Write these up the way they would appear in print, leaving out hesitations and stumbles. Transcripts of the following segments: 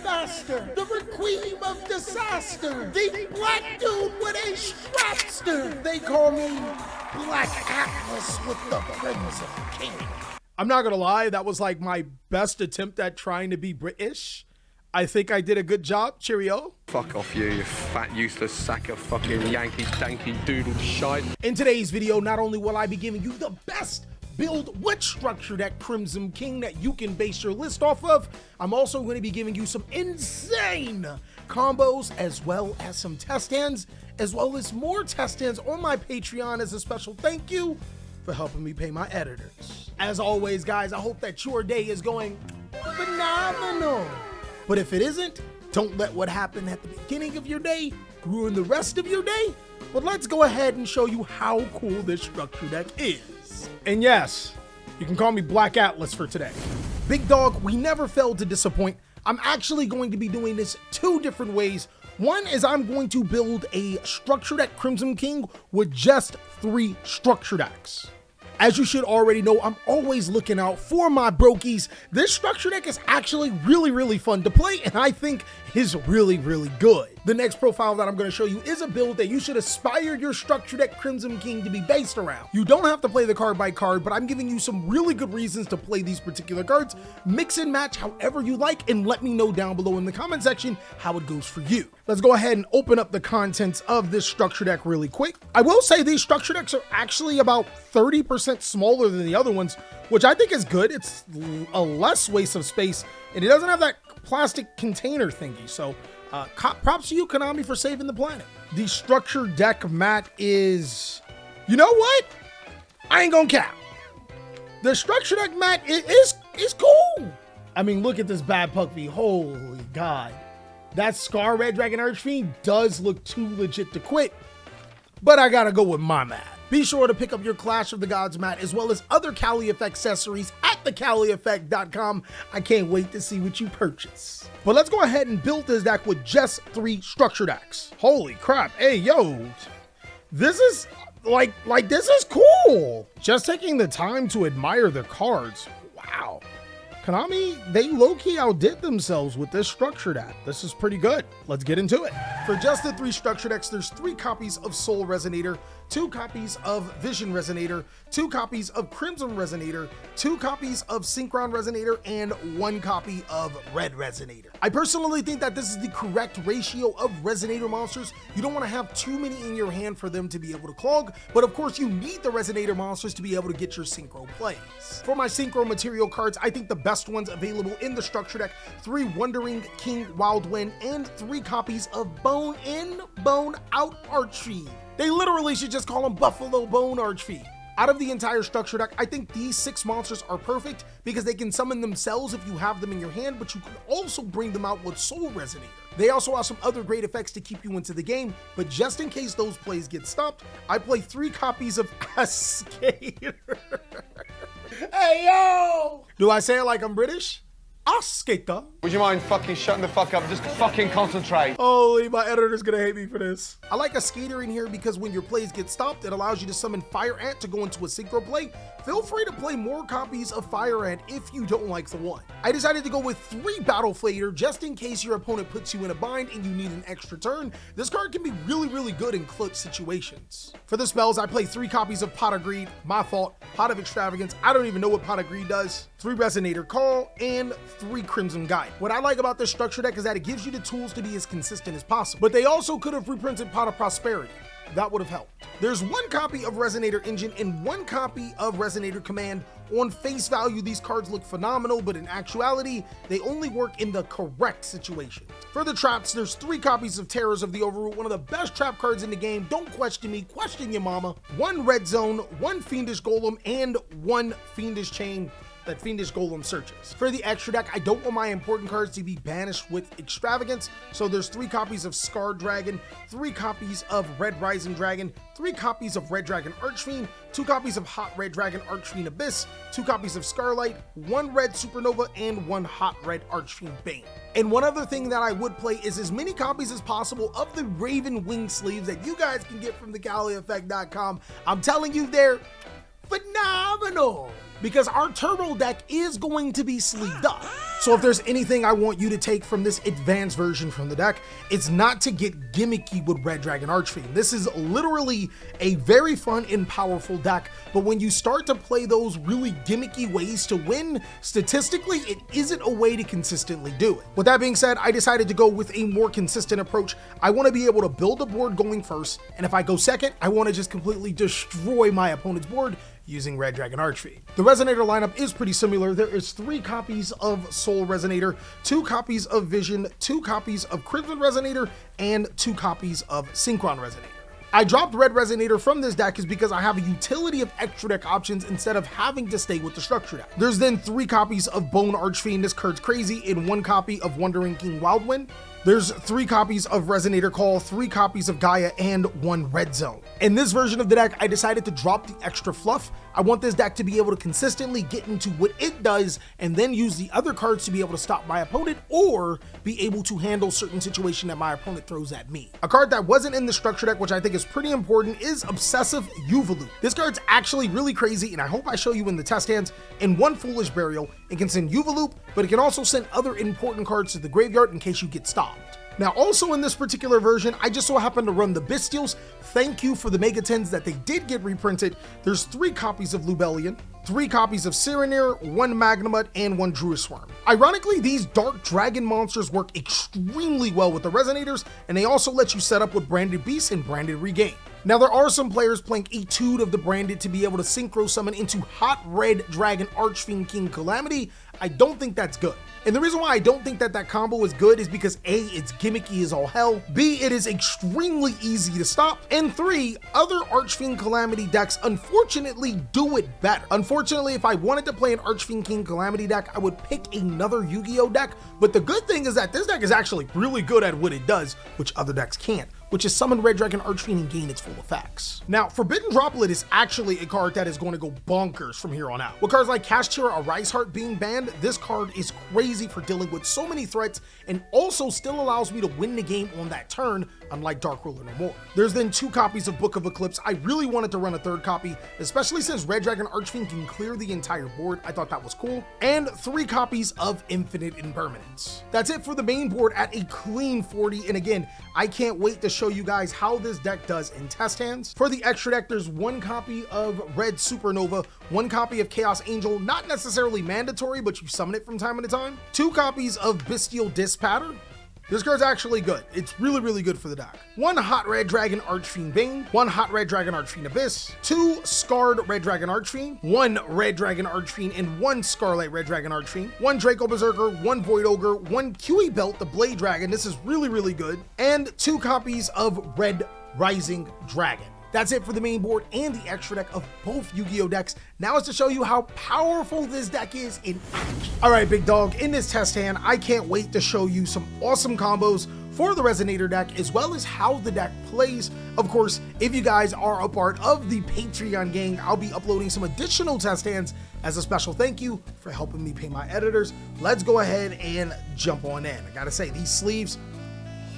master, the requiem of disaster, the black dude with a strapster. They call me Black Atlas with the Crimson King. I'm not gonna lie, that was like my best attempt at trying to be British. I think I did a good job. Cheerio. Fuck off you fat useless sack of fucking Yankee danky doodle shite. In today's video, not only will I be giving you the best build with structure deck Crimson King that you can base your list off of, I'm also going to be giving you some insane combos as well as some test hands, as well as more test hands on my Patreon as a special thank you for helping me pay my editors. As always, guys, I hope that your day is going phenomenal. But if it isn't, don't let what happened at the beginning of your day ruin the rest of your day. But let's go ahead and show you how cool this structure deck is. And yes, you can call me Black Atlas for today. Big dog, we never failed to disappoint. I'm actually going to be doing this two different ways. One is I'm going to build a structure deck Crimson King with just 3 structure decks. As you should already know, I'm always looking out for my brokies. This structure deck is actually really fun to play, and I think is really good. The next profile that I'm going to show you is a build that you should aspire your structure deck Crimson King to be based around. You don't have to play the card by card, but I'm giving you some really good reasons to play these particular cards. Mix and match however you like, and let me know down below in the comment section how it goes for you. Let's go ahead and open up the contents of this structure deck really quick. I will say these structure decks are actually about 30% smaller than the other ones, which I think is good. It's a less waste of space, and it doesn't have that plastic container thingy. So props to you, Konami, for saving the planet. The structure deck mat is, you know what? I ain't gonna cap. The structure deck mat is cool. I mean, look at this bad Puckby. Holy God. That Scar Red Dragon Archfiend does look too legit to quit, but I gotta go with my mat. Be sure to pick up your Clash of the Gods mat as well as other TheCaliEffect accessories at TheCaliEffect.com. I can't wait to see what you purchase. But let's go ahead and build this deck with just 3 structure decks. Holy crap. Hey, yo. This is this is cool. Just taking the time to admire the cards. Wow. Konami, they low-key outdid themselves with this structure deck. This is pretty good. Let's get into it. For just the 3 structure decks, there's 3 copies of Soul Resonator, 2 copies of Vision Resonator, 2 copies of Crimson Resonator, 2 copies of Synchron Resonator, and 1 copy of Red Resonator. I personally think that this is the correct ratio of Resonator monsters. You don't want to have too many in your hand for them to be able to clog, but of course you need the Resonator monsters to be able to get your Synchro plays. For my Synchro material cards, I think the best ones available in the structure deck: 3 Wandering King Wild Wind and 3 copies of Bone In, Bone Out Archfiend. They literally should just call them Buffalo Bone Archfiend. Out of the entire structure deck, I think these 6 monsters are perfect because they can summon themselves if you have them in your hand, but you can also bring them out with Soul Resonator. They also have some other great effects to keep you into the game, but just in case those plays get stopped, I play 3 copies of Skater. Hey, yo! Do I say it like I'm British? Skater. Would you mind fucking shutting the fuck up and just fucking concentrate? Holy, my editor's gonna hate me for this. I like a Skater in here because when your plays get stopped, it allows you to summon Fire Ant to go into a synchro play. Feel free to play more copies of Fire Ant if you don't like the one. I decided to go with 3 Battle Flater just in case your opponent puts you in a bind and you need an extra turn. This card can be really good in clutch situations. For the spells, I play 3 copies of Pot of Greed, my fault, Pot of Extravagance, I don't even know what Pot of Greed does, 3 Resonator Call, and 3 Crimson Guide. What I like about this structure deck is that it gives you the tools to be as consistent as possible, but they also could have reprinted Pot of Prosperity. That would have helped. There's 1 copy of Resonator Engine and 1 copy of Resonator Command. On face value, these cards look phenomenal, but in actuality, they only work in the correct situation. For the traps, there's 3 copies of Terrors of the Overroot, one of the best trap cards in the game. Don't question me, question your mama. 1 Red Zone, 1 Fiendish Golem, and 1 Fiendish Chain that Fiendish Golem searches. For the extra deck, I don't want my important cards to be banished with Extravagance, so there's 3 copies of Scarred Dragon, 3 copies of Red Rising Dragon, 3 copies of Red Dragon Archfiend, 2 copies of Hot Red Dragon Archfiend Abyss, 2 copies of Scarlight, 1 Red Supernova, and 1 Hot Red Archfiend Bane. And one other thing that I would play is as many copies as possible of the Raven Wing sleeves that you guys can get from TheCaliEffect.com. I'm telling you, they're phenomenal, because our turbo deck is going to be sleeved up. So if there's anything I want you to take from this advanced version from the deck, it's not to get gimmicky with Red Dragon Archfiend. This is literally a very fun and powerful deck, but when you start to play those really gimmicky ways to win, statistically, it isn't a way to consistently do it. With that being said, I decided to go with a more consistent approach. I want to be able to build a board going first, and if I go second, I want to just completely destroy my opponent's board using Red Dragon Archfiend. The Resonator lineup is pretty similar. There is 3 copies of Soul Resonator, 2 copies of Vision, 2 copies of Crimson Resonator, and 2 copies of Synchron Resonator. I dropped Red Resonator from this deck is because I have a utility of extra deck options instead of having to stay with the structure deck. There's then 3 copies of Bone Archfiend, this card's crazy, and 1 copy of Wandering King Wildwind. There's 3 copies of Resonator Call, 3 copies of Gaia, and 1 Red Zone. In this version of the deck, I decided to drop the extra fluff. I want this deck to be able to consistently get into what it does and then use the other cards to be able to stop my opponent or be able to handle certain situation that my opponent throws at me. A card that wasn't in the structure deck, which I think is pretty important, is Obsessive Yugioh. This card's actually really crazy, and I hope I show you in the test hands. In 1 Foolish Burial, it can send Yugioh, but it can also send other important cards to the graveyard in case you get stopped. Now, also in this particular version, I just so happen to run the Bestials. Thank you for the Mega 10s that they did get reprinted. There's 3 copies of Lubellion, 3 copies of Cyranir, 1 Magnemite, and 1 Druisworm. Ironically, these Dark Dragon monsters work extremely well with the Resonators, and they also let you set up with Branded Beast and Branded Regain. Now, there are some players playing Etude of the Branded to be able to synchro summon into Hot Red Dragon Archfiend King Calamity. I don't think that's good. And the reason why I don't think that combo is good is because A, it's gimmicky as all hell, B, it is extremely easy to stop, and 3, other Archfiend Calamity decks unfortunately do it better. Unfortunately, if I wanted to play an Archfiend King Calamity deck, I would pick another Yu-Gi-Oh deck, but the good thing is that this deck is actually really good at what it does, which other decks can't, which is summon Red Dragon Archfiend and gain its full effects. Now, Forbidden Droplet is actually a card that is going to go bonkers from here on out. With cards like Kashtira or Rise Heart being banned, this card is crazy for dealing with so many threats and also still allows me to win the game on that turn, unlike Dark Ruler No More. There's then 2 copies of Book of Eclipse. I really wanted to run a 3rd copy, especially since Red Dragon Archfiend can clear the entire board. I thought that was cool. And 3 copies of Infinite Impermanence. That's it for the main board at a clean 40, and again, I can't wait to show you guys how this deck does in test hands. For the extra deck, there's 1 copy of Red Supernova, 1 copy of Chaos Angel, not necessarily mandatory, but you summon it from time to time, 2 copies of Bestial Dispatter. This card's actually good. It's really, really good for the deck. 1 Hot Red Dragon Archfiend Bane, 1 Hot Red Dragon Archfiend Abyss, 2 Scarred Red Dragon Archfiend, 1 Red Dragon Archfiend, and 1 Scarlet Red Dragon Archfiend, 1 Draco Berserker, 1 Void Ogre, 1 QE Belt, the Blade Dragon. This is really, really good. And 2 copies of Red Rising Dragon. That's it for the main board and the extra deck of both Yu-Gi-Oh decks. Now is to show you how powerful this deck is in action. All right, big dog, in this test hand, I can't wait to show you some awesome combos for the Resonator deck, as well as how the deck plays. Of course, if you guys are a part of the Patreon gang, I'll be uploading some additional test hands as a special thank you for helping me pay my editors. Let's go ahead and jump on in. I gotta say, these sleeves,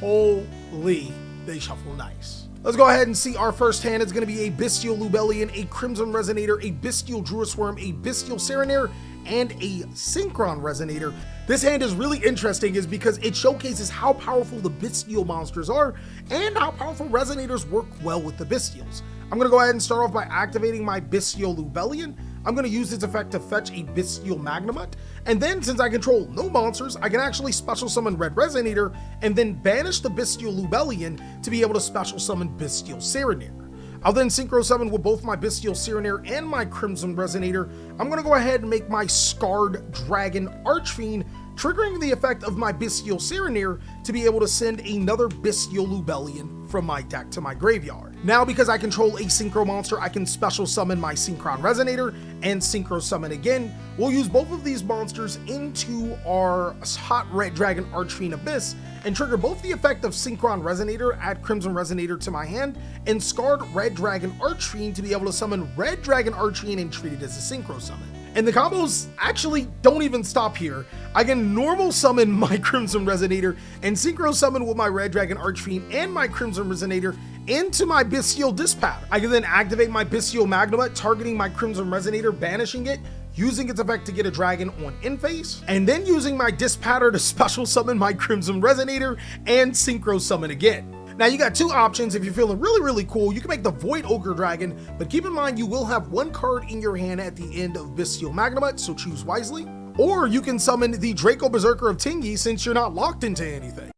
holy, they shuffle nice. Let's go ahead and see our first hand. It's going to be a Bestial Lubellion, a Crimson Resonator, a Bestial Druisworm, a Bestial Cyranir, and a Synchron Resonator. This hand is really interesting is because it showcases how powerful the Bestial monsters are and how powerful Resonators work well with the Bestials. I'm going to go ahead and start off by activating my Bestial Lubellion. I'm going to use this effect to fetch a Bestial Magnemite, and then since I control no monsters, I can actually special summon Red Resonator and then banish the Bestial Lubellion to be able to special summon Bestial Cyranir. I'll then synchro summon with both my Bestial Cyranir and my Crimson Resonator. I'm going to go ahead and make my Scarred Dragon Archfiend, triggering the effect of my Bestial Cyranir to be able to send another Bestial Lubellion from my deck to my graveyard. Now, because I control a Synchro monster, I can special summon my Synchron Resonator and synchro summon again. We'll use both of these monsters into our Hot Red Dragon Archfiend Abyss and trigger both the effect of Synchron Resonator, add Crimson Resonator to my hand, and Scarred Red Dragon Archfiend to be able to summon Red Dragon Archfiend and treat it as a synchro summon. And the combos actually don't even stop here. I can normal summon my Crimson Resonator and synchro summon with my Red Dragon Archfiend and my Crimson Resonator into my Bestial Disc Pattern. I can then activate my Bestial Magnemite, targeting my Crimson Resonator, banishing it, using its effect to get a dragon on in phase, and then using my Disc Pattern to special summon my Crimson Resonator and Synchro Summon again. Now you got two options. If you're feeling really cool, you can make the Void Ogre Dragon, but keep in mind you will have one card in your hand at the end of Bestial Magnemite, so choose wisely. Or you can summon the Draco Berserker of Tingy since you're not locked into anything.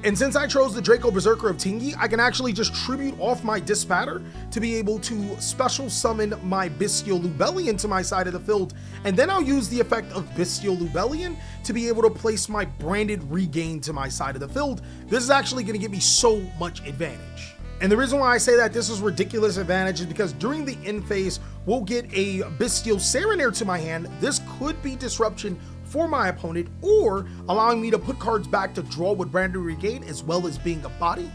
And since I chose the Draco Berserker of Tingy, I can actually just tribute off my Disc Pattern to be able to special summon my Bestial Lubellion to my side of the field, and then I'll use the effect of Bestial Lubellion to be able to place my Branded Regain to my side of the field. This is actually going to give me so much advantage. And the reason why I say that this is ridiculous advantage is because during the end phase, we'll get a Bestial Serenair to my hand. This could be disruption for my opponent, or allowing me to put cards back to draw with Branded Regain, as well as being a body.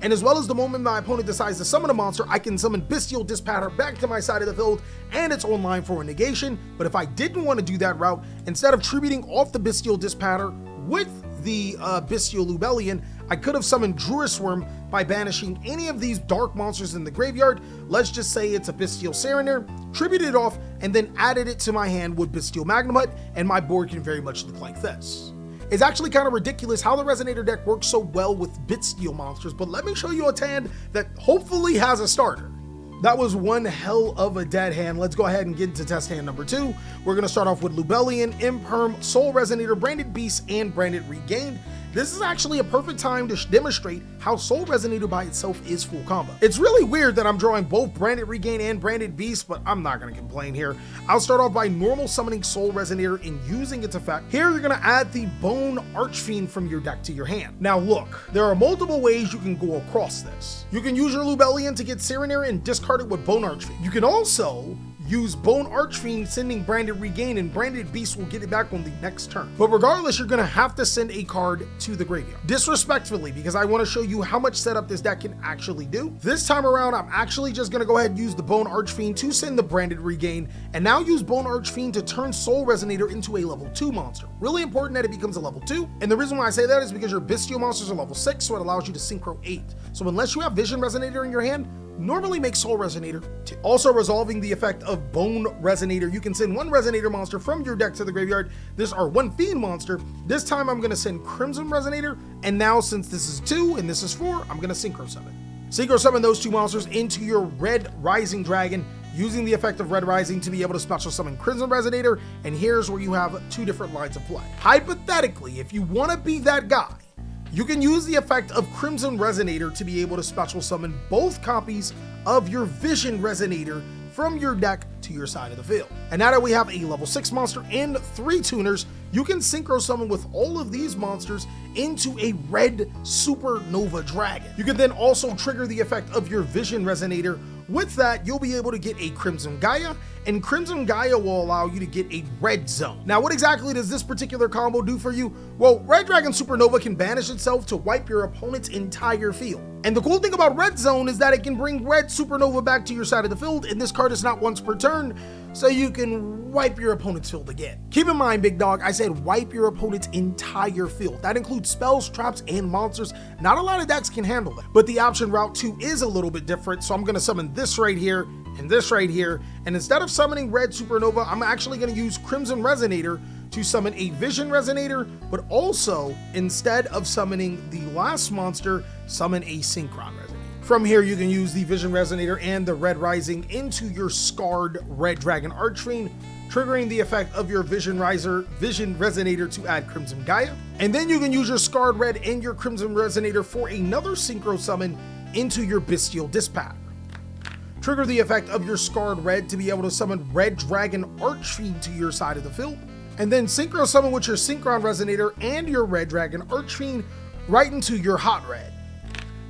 And as well as the moment my opponent decides to summon a monster, I can summon Bestial Disc Pattern back to my side of the field, and it's online for a negation. But if I didn't want to do that route, instead of tributing off the Bestial Disc Pattern with the Bestial Lubellion, I could have summoned Druisworm by banishing any of these dark monsters in the graveyard. Let's just say it's a Bestial Serenair, tributed it off, and then added it to my hand with Bestial Magnemite, and my board can very much look like this. It's actually kind of ridiculous how the Resonator deck works so well with Bestial monsters, but let me show you a hand that hopefully has a starter. That was one hell of a dead hand. Let's go ahead and get into test hand number 2. We're going to start off with Lubellion, Imperm, Soul Resonator, Branded Beast, and Branded Regain. This is actually a perfect time to demonstrate how Soul Resonator by itself is full combo. It's really weird that I'm drawing both Branded Regain and Branded Beast, but I'm not going to complain here. I'll start off by normal summoning Soul Resonator and using its effect. Here you're going to add the Bone Archfiend from your deck to your hand. Now look, there are multiple ways you can go across this. You can use your Lubellion to get Serenair and discard it with Bone Archfiend. You can also use Bone Archfiend, sending Branded Regain, and Branded Beast will get it back on the next turn. But regardless, you're going to have to send a card to the graveyard. Disrespectfully, because I want to show you how much setup this deck can actually do. This time around, I'm actually just going to go ahead and use the Bone Archfiend to send the Branded Regain, and now use Bone Archfiend to turn Soul Resonator into a level 2 monster. Really important that it becomes a level 2, and the reason why I say that is because your Bestial monsters are level 6, so it allows you to Synchro 8. So unless you have Vision Resonator in your hand, normally make Soul Resonator 2. Also resolving the effect of Bone Resonator, you can send one Resonator monster from your deck to the graveyard. This are one Fiend monster. This time I'm going to send Crimson Resonator, and now since this is 2 and this is 4, I'm going to Synchro Summon. Synchro Summon those two monsters into your Red Rising Dragon, using the effect of Red Rising to be able to special summon Crimson Resonator, and here's where you have two different lines of play. Hypothetically, if you want to be that guy, you can use the effect of Crimson Resonator to be able to special summon both copies of your Vision Resonator from your deck to your side of the field. And now that we have a level 6 monster and 3 tuners, you can Synchro Summon with all of these monsters into a Red Supernova Dragon. You can then also trigger the effect of your Vision Resonator. With that, you'll be able to get a Crimson Gaia, and Crimson Gaia will allow you to get a Red Zone. Now, what exactly does this particular combo do for you? Well, Red Dragon Supernova can banish itself to wipe your opponent's entire field. And the cool thing about Red Zone is that it can bring Red Supernova back to your side of the field, and this card is not once per turn, so you can wipe your opponent's field again. Keep in mind, big dog, I said wipe your opponent's entire field. That includes spells, traps, and monsters. Not a lot of decks can handle that, but the option route 2 is a little bit different, so I'm going to summon this right here and this right here, and instead of summoning Red Supernova, I'm actually going to use Crimson Resonator to summon a Vision Resonator, but also, instead of summoning the last monster, summon a Synchron Resonator. From here, you can use the Vision Resonator and the Red Rising into your scarred Red Dragon Archfiend, triggering the effect of your Vision Resonator to add Crimson Gaia. And then you can use your scarred Red and your Crimson Resonator for another Synchro Summon into your Bestial Disc Pattern. Trigger the effect of your scarred Red to be able to summon Red Dragon Archfiend to your side of the field. And then Synchro Summon with your Synchron Resonator and your Red Dragon Archfiend right into your Hot Red.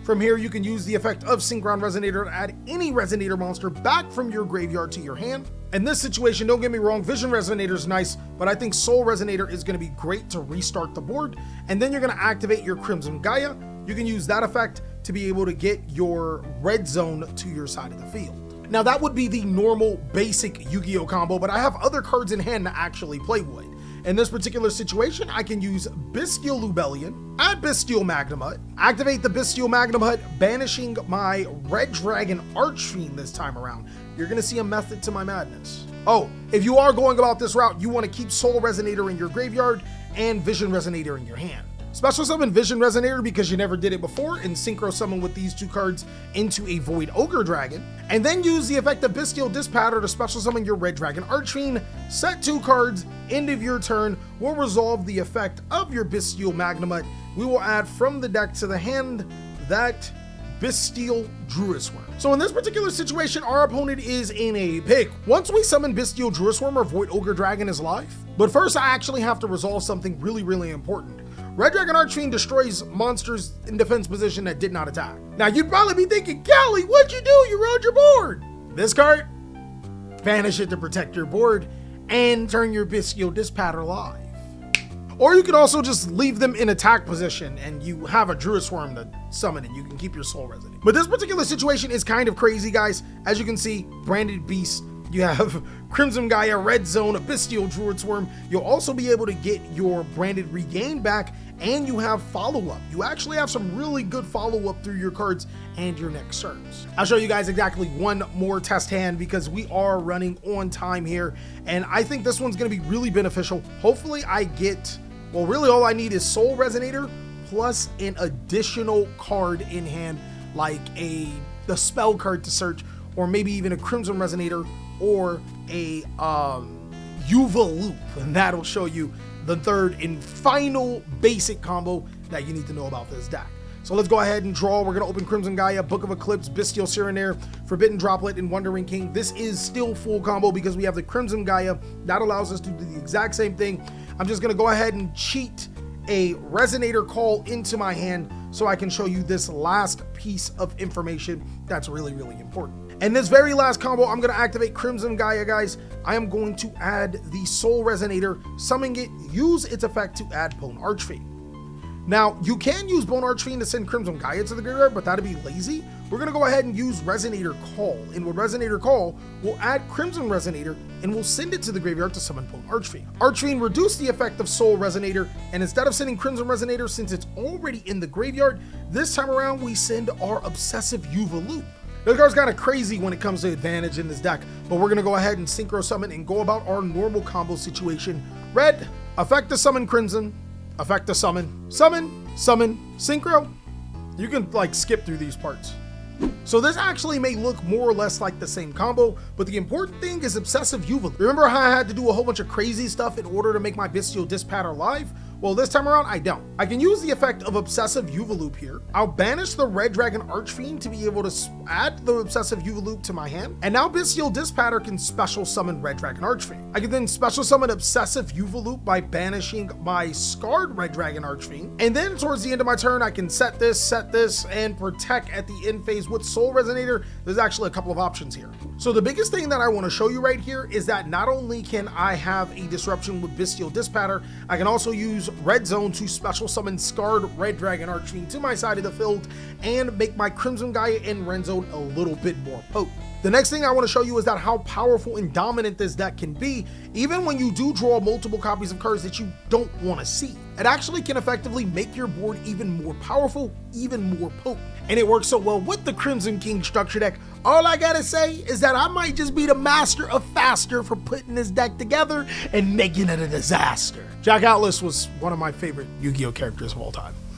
From here, you can use the effect of Synchron Resonator to add any Resonator monster back from your graveyard to your hand. In this situation, don't get me wrong, Vision Resonator is nice, but I think Soul Resonator is going to be great to restart the board. And then you're going to activate your Crimson Gaia. You can use that effect to be able to get your Red Zone to your side of the field. Now that would be the normal basic Yu-Gi-Oh combo, but I have other cards in hand to actually play with. In this particular situation, I can use Bestial Lubellion, add Bestial Magnamut, activate the Bestial Magnamut, banishing my Red Dragon Archfiend this time around. You're gonna see a method to my madness. Oh, if you are going about this route, you wanna keep Soul Resonator in your graveyard and Vision Resonator in your hand. Special summon Vision Resonator because you never did it before, and synchro summon with these 2 cards into a Void Ogre Dragon, and then use the effect of Bestial Dispatter to special summon your Red Dragon Archfiend, set 2 cards, end of your turn, will resolve the effect of your Bestial Magnamut. We will add from the deck to the hand that Bestial Druisworm. So in this particular situation, our opponent is in a pick. Once we summon Bestial Druisworm, our Void Ogre Dragon is live. But first, I actually have to resolve something really important. Red Dragon Archfiend destroys monsters in defense position that did not attack. Now you'd probably be thinking, Cali, what'd you do? You rode your board. This card, banish it to protect your board and turn your Bestial Dispatter live. Or you can also just leave them in attack position and you have a Druisworm to summon and you can keep your Soul Resonant. But this particular situation is kind of crazy, guys. As you can see, Branded Beast, you have Crimson Gaia, Red Zone, a Bestial Druisworm. You'll also be able to get your Branded Regain back, and you have follow-up. You actually have some really good follow-up through your cards and your next turns. I'll show you guys exactly one more test hand because we are running on time here, and I think this one's gonna be really beneficial. Hopefully I get, well, really all I need is Soul Resonator plus an additional card in hand, like the spell card to search, or maybe even a Crimson Resonator or a Yuva Loop, and that'll show you the third and final basic combo that you need to know about this deck. So let's go ahead and draw. We're gonna open Crimson Gaia, Book of Eclipse, Bestial Serenaire, Forbidden Droplet, and Wandering King. This is still full combo because we have the Crimson Gaia. That allows us to do the exact same thing. I'm just gonna go ahead and cheat a Resonator call into my hand so I can show you this last piece of information that's really important. And this very last combo, I'm gonna activate Crimson Gaia, guys. I am going to add the Soul Resonator, summon it, use its effect to add Bone Archfiend. Now, you can use Bone Archfiend to send Crimson Gaia to the graveyard, but that'd be lazy. We're gonna go ahead and use Resonator Call. And with Resonator Call, we'll add Crimson Resonator and we'll send it to the graveyard to summon Bone Archfiend. Archfiend reduced the effect of Soul Resonator, and instead of sending Crimson Resonator, since it's already in the graveyard, this time around we send our Obsessive Yuva Loop. This card's kind of crazy when it comes to advantage in this deck, but we're gonna go ahead and synchro summon and go about our normal combo situation. Red, effect to summon Crimson, effect to summon, synchro. You can like skip through these parts. So this actually may look more or less like the same combo, but the important thing is Obsessive Yuva Loop. Remember how I had to do a whole bunch of crazy stuff in order to make my Bestial Dispatter live? Well, this time around, I don't. I can use the effect of Obsessive Yuva Loop here. I'll banish the Red Dragon Archfiend to be able to add the Obsessive Yuva Loop to my hand. And now Bestial Dispatter can special summon Red Dragon Archfiend. I can then special summon Obsessive Yuva Loop by banishing my Scarred Red Dragon Archfiend. And then towards the end of my turn, I can set this, and protect at the end phase with Soul Resonator. There's actually a couple of options here. So the biggest thing that I want to show you right here is that not only can I have a disruption with Bestial Dispatter, I can also use Red Zone to special summon Scarred Red Dragon Archfiend to my side of the field and make my Crimson Gaia and Red Zone a little bit more potent. The next thing I want to show you is that how powerful and dominant this deck can be, even when you do draw multiple copies of cards that you don't want to see. It actually can effectively make your board even more powerful, even more potent. And it works so well with the Crimson King structure deck. All I gotta say is that I might just be the master of faster for putting this deck together and making it a disaster. Jack Atlas was one of my favorite Yu-Gi-Oh characters of all time.